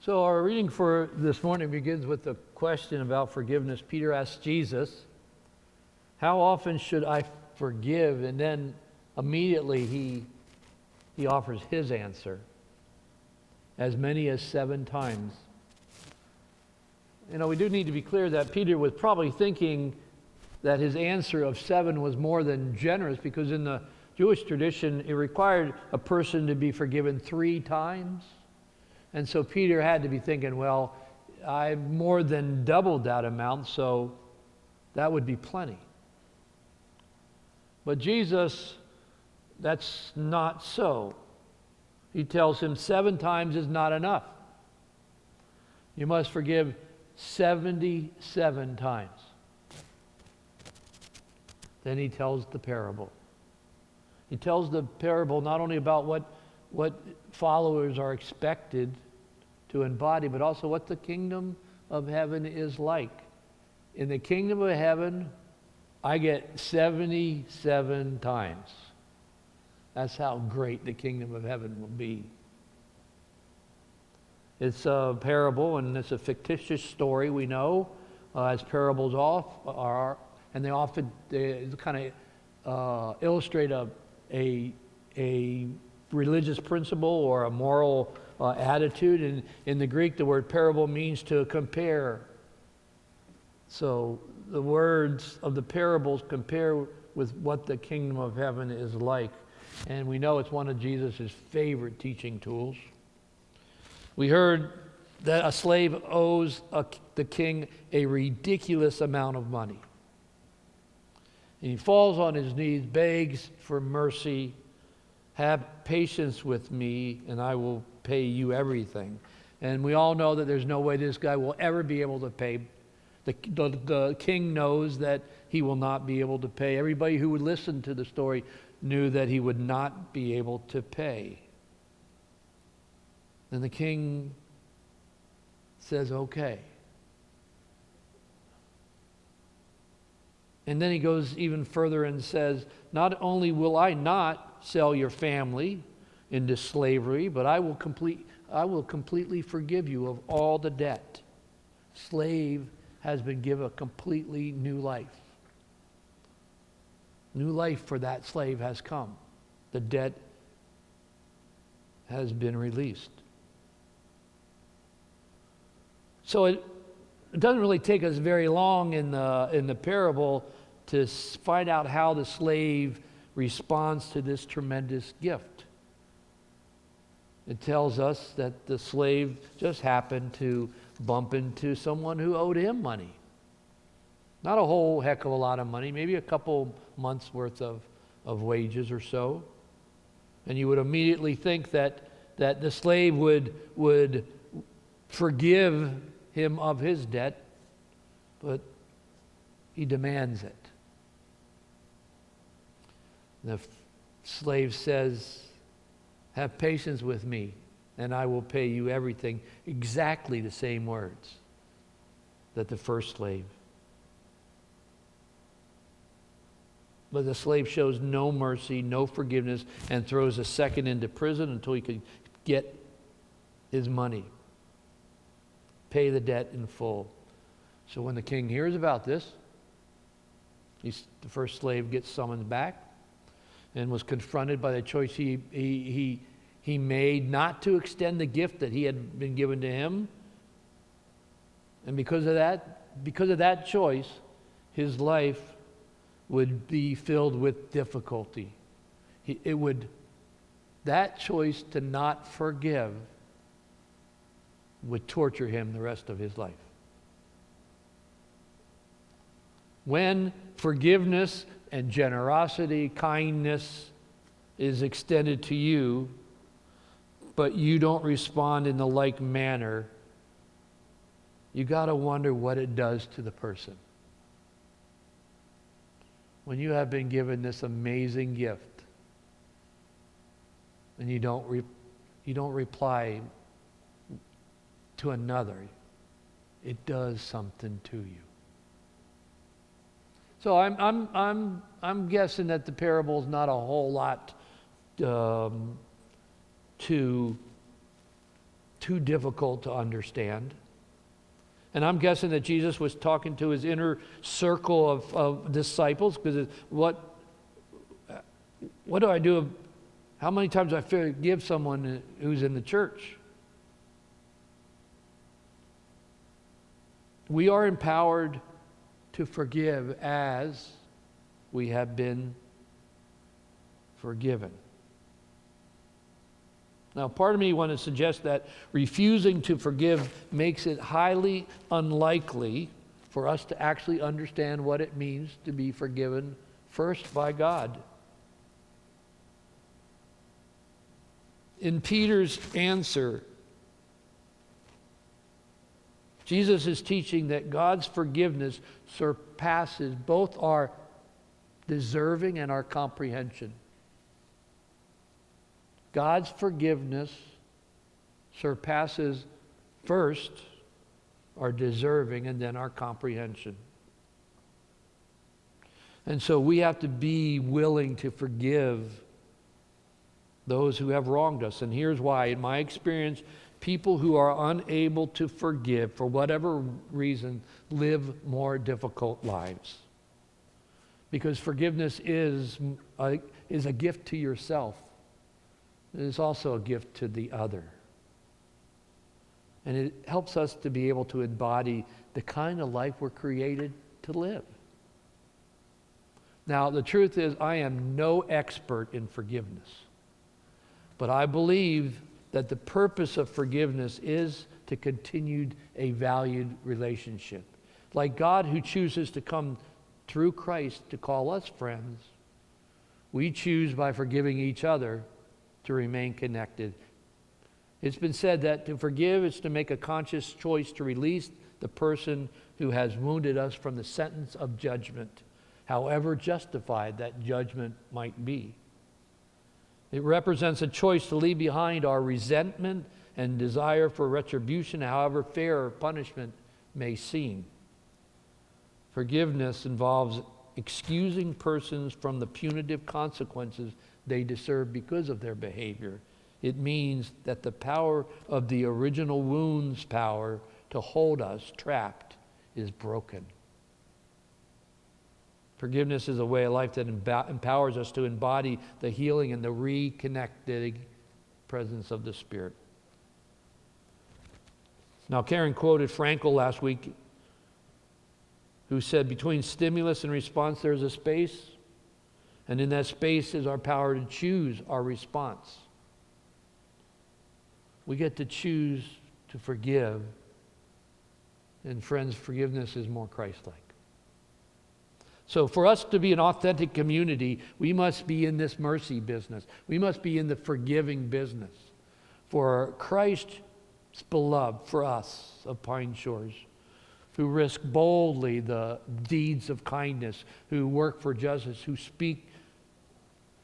So our reading for this morning begins with a question about forgiveness. Peter asks Jesus, how often should I forgive? And then immediately he offers his answer, as many as 7 times. You know, we do need to be clear that Peter was probably thinking that his answer of 7 was more than generous, because in the Jewish tradition, it required a person to be forgiven 3 times. And so Peter had to be thinking, well, I more than doubled that amount, so that would be plenty. But Jesus, that's not so. He tells him 7 times is not enough. You must forgive 77 times. Then he tells the parable. He tells the parable not only about what followers are expected to embody, but also what the kingdom of heaven is like. In the kingdom of heaven, I get 77 times. That's how great the kingdom of heaven will be. It's a parable, and it's a fictitious story, we know, as parables are, and they kind of illustrate a religious principle or a moral attitude. And in the Greek, the word parable means to compare. So the words of the parables compare with what the kingdom of heaven is like. And we know it's one of Jesus' favorite teaching tools. We heard that a slave owes the king a ridiculous amount of money. And he falls on his knees, begs for mercy. Have patience with me, and I will pay you everything. And we all know that there's no way this guy will ever be able to pay. The king knows that he will not be able to pay. Everybody who would listen to the story knew that he would not be able to pay. And the king says, okay. And then he goes even further and says, not only will I not sell your family into slavery, but I will completely forgive you of all the debt. Slave has been given a completely new life. New life for that slave has come. The debt has been released. So it doesn't really take us very long in the parable to find out how the slave responds to this tremendous gift. It tells us that the slave just happened to bump into someone who owed him money. Not a whole heck of a lot of money, maybe a couple months worth of wages or so. And you would immediately think that the slave would forgive him of his debt, but he demands it. The slave says, have patience with me, and I will pay you everything. Exactly the same words that the first slave. But the slave shows no mercy, no forgiveness, and throws a second into prison until he could get his money. Pay the debt in full. So when the king hears about this, the first slave gets summoned back and was confronted by the choice he made not to extend the gift that he had been given to him. And because of that choice, his life would be filled with difficulty. That choice to not forgive would torture him the rest of his life. When forgiveness and generosity, kindness is extended to you, but you don't respond in the like manner, you got to wonder what it does to the person. When you have been given this amazing gift and you don't reply to another, it does something to you. So I'm guessing that the parable is not a whole lot to too difficult to understand. And I'm guessing that Jesus was talking to his inner circle of disciples, because what do I do? How many times do I forgive someone who's in the church? We are empowered to forgive as we have been forgiven. Now, part of me want to suggest that refusing to forgive makes it highly unlikely for us to actually understand what it means to be forgiven first by God. In Peter's answer, Jesus is teaching that God's forgiveness surpasses both our deserving and our comprehension. God's forgiveness surpasses first our deserving and then our comprehension. And so we have to be willing to forgive those who have wronged us. And here's why. In my experience, people who are unable to forgive, for whatever reason, live more difficult lives. Because forgiveness is a gift to yourself. It is also a gift to the other. And it helps us to be able to embody the kind of life we're created to live. Now, the truth is, I am no expert in forgiveness. But I believe that the purpose of forgiveness is to continue a valued relationship. Like God, who chooses to come through Christ to call us friends, we choose by forgiving each other to remain connected. It's been said that to forgive is to make a conscious choice to release the person who has wounded us from the sentence of judgment, however justified that judgment might be. It represents a choice to leave behind our resentment and desire for retribution, however fair punishment may seem. Forgiveness involves excusing persons from the punitive consequences they deserve because of their behavior. It means that the power of the original wound's power to hold us trapped is broken. Forgiveness is a way of life that empowers us to embody the healing and the reconnected presence of the Spirit. Now, Karen quoted Frankl last week, who said, between stimulus and response, there's a space, and in that space is our power to choose our response. We get to choose to forgive, and friends, forgiveness is more Christ-like. So for us to be an authentic community, we must be in this mercy business. We must be in the forgiving business. For Christ's beloved, for us of Pine Shores, who risk boldly the deeds of kindness, who work for justice, who speak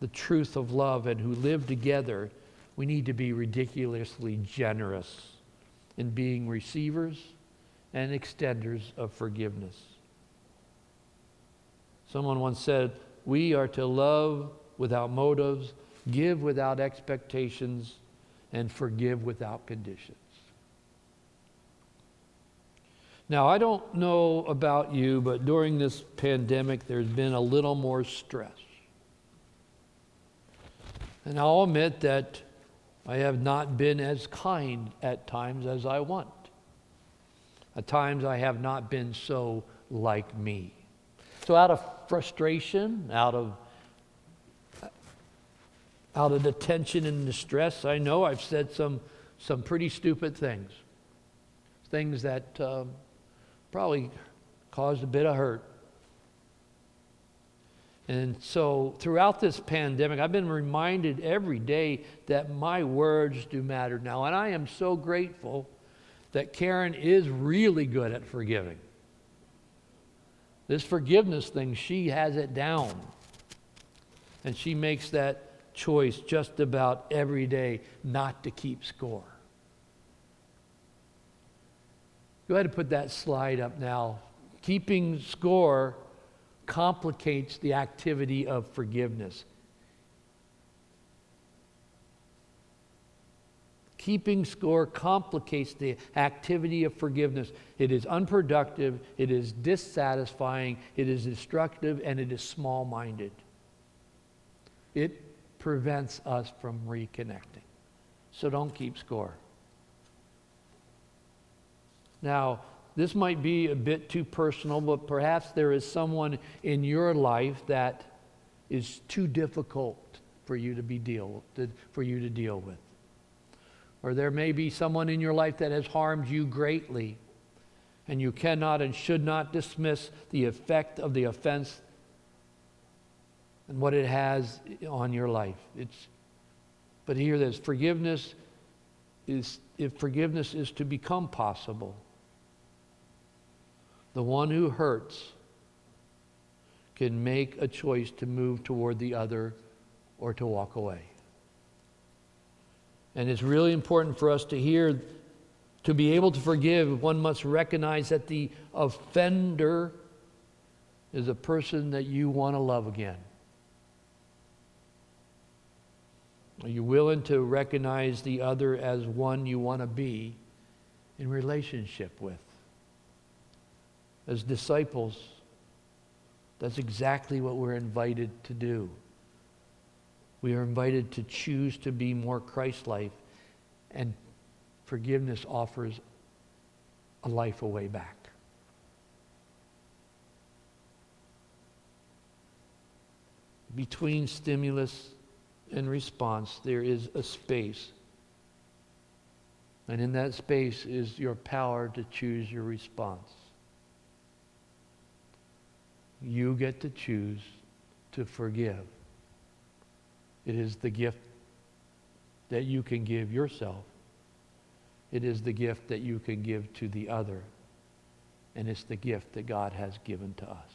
the truth of love, and who live together, we need to be ridiculously generous in being receivers and extenders of forgiveness. Someone once said, we are to love without motives, give without expectations, and forgive without conditions. Now, I don't know about you, but during this pandemic, there's been a little more stress. And I'll admit that I have not been as kind at times as I want. At times, I have not been so like me. So out of frustration, out of the tension and the stress, I know I've said some pretty stupid things. Things that probably caused a bit of hurt. And so throughout this pandemic, I've been reminded every day that my words do matter now. And I am so grateful that Karen is really good at forgiving. This forgiveness thing, she has it down. And she makes that choice just about every day not to keep score. Go ahead and put that slide up now. Keeping score complicates the activity of forgiveness. Keeping score complicates the activity of forgiveness. It is unproductive, it is dissatisfying, it is destructive, and it is small-minded. It prevents us from reconnecting. So don't keep score. Now, this might be a bit too personal, but perhaps there is someone in your life that is too difficult for you to deal with. Or there may be someone in your life that has harmed you greatly, and you cannot and should not dismiss the effect of the offense and what it has on your life. But hear this, if forgiveness is to become possible, the one who hurts can make a choice to move toward the other or to walk away. And it's really important for us to hear, to be able to forgive, one must recognize that the offender is a person that you want to love again. Are you willing to recognize the other as one you want to be in relationship with? As disciples, that's exactly what we're invited to do. We are invited to choose to be more Christ-like, and forgiveness offers a life away back. Between stimulus and response, there is a space. And in that space is your power to choose your response. You get to choose to forgive. It is the gift that you can give yourself. It is the gift that you can give to the other. And it's the gift that God has given to us.